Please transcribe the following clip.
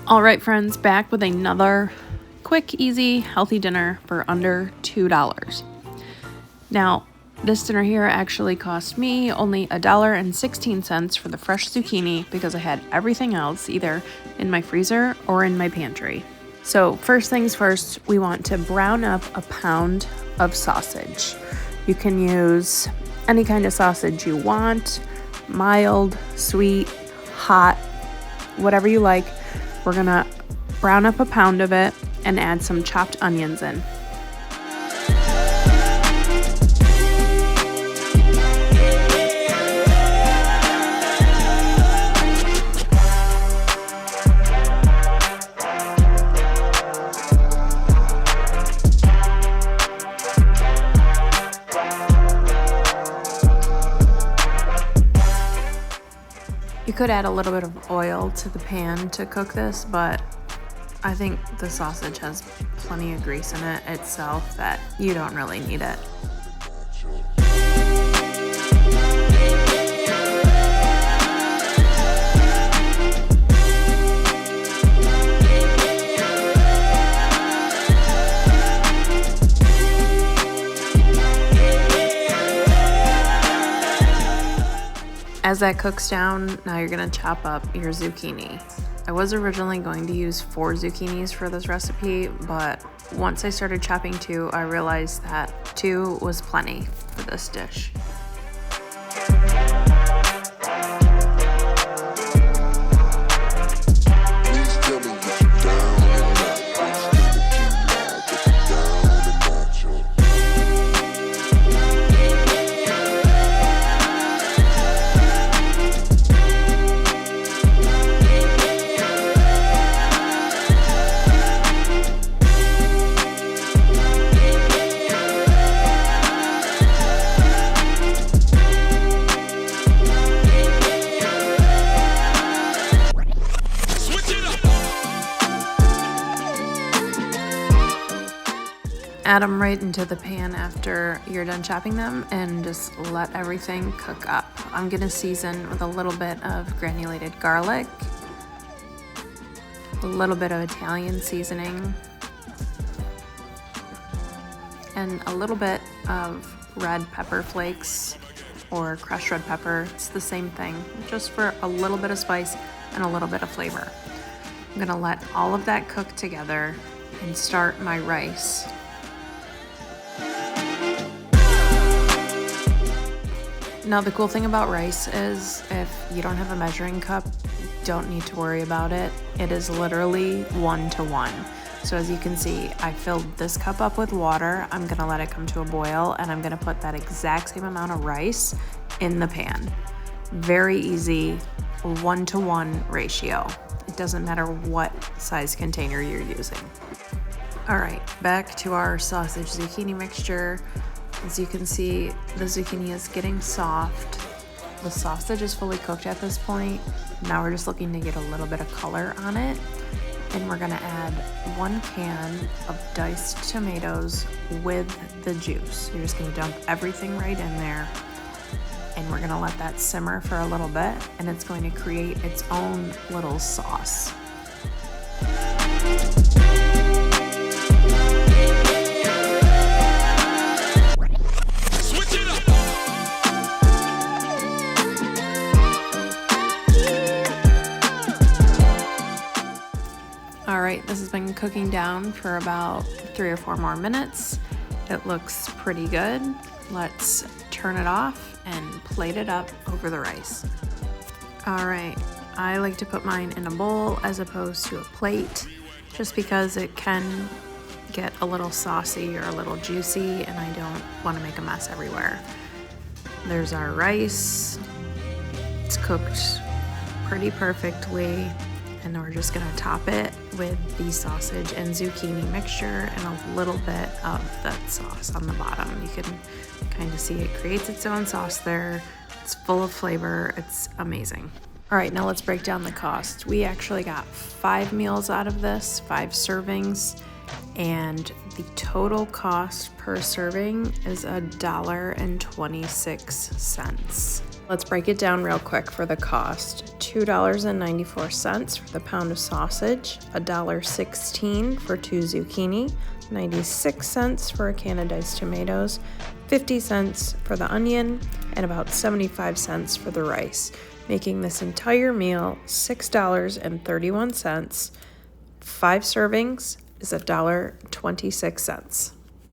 All right, friends, back with another quick, easy, healthy dinner for under $2. Now, this dinner here actually cost me only $1.16 for the fresh zucchini because I had everything else either in my freezer or in my pantry. So first things first, we want to brown up a pound of sausage. You can use any kind of sausage you want, mild, sweet, hot, whatever you like. We're gonna brown up a pound of it and add some chopped onions in. You could add a little bit of oil to the pan to cook this, but I think the sausage has plenty of grease in it itself that you don't really need it. As that cooks down, now you're gonna chop up your zucchini. I was originally going to use 4 zucchinis for this recipe, but once I started chopping 2, I realized that 2 was plenty for this dish. Add them right into the pan after you're done chopping them and just let everything cook up. I'm gonna season with a little bit of granulated garlic, a little bit of Italian seasoning, and a little bit of red pepper flakes or crushed red pepper. It's the same thing, just for a little bit of spice and a little bit of flavor. I'm gonna let all of that cook together and start my rice. Now the cool thing about rice is if you don't have a measuring cup, you don't need to worry about it. It is literally 1-to-1. So as you can see, I filled this cup up with water. I'm gonna let it come to a boil and I'm gonna put that exact same amount of rice in the pan. Very easy, 1-to-1 ratio. It doesn't matter what size container you're using. All right, back to our sausage zucchini mixture. As you can see, the zucchini is getting soft. The sausage is fully cooked at this point. Now we're just looking to get a little bit of color on it. And we're gonna add 1 can of diced tomatoes with the juice. You're just gonna dump everything right in there. And we're gonna let that simmer for a little bit, and it's going to create its own little sauce. All right, this has been cooking down for about 3 or 4 more minutes. It looks pretty good. Let's turn it off and plate it up over the rice. All right, I like to put mine in a bowl as opposed to a plate, just because it can get a little saucy or a little juicy, and I don't want to make a mess everywhere. There's our rice. It's cooked pretty perfectly. And we're just gonna top it with the sausage and zucchini mixture and a little bit of that sauce on the bottom. You can kind of see it creates its own sauce there. It's full of flavor, it's amazing. All right, now let's break down the cost. We actually got 5 meals out of this, 5 servings, and the total cost per serving is $1.26. Let's break it down real quick for the cost. $2.94 for the pound of sausage, $1.16 for 2 zucchini, 96 cents for a can of diced tomatoes, 50 cents for the onion, and about 75 cents for the rice, making this entire meal $6.31. 5 servings is $1.26.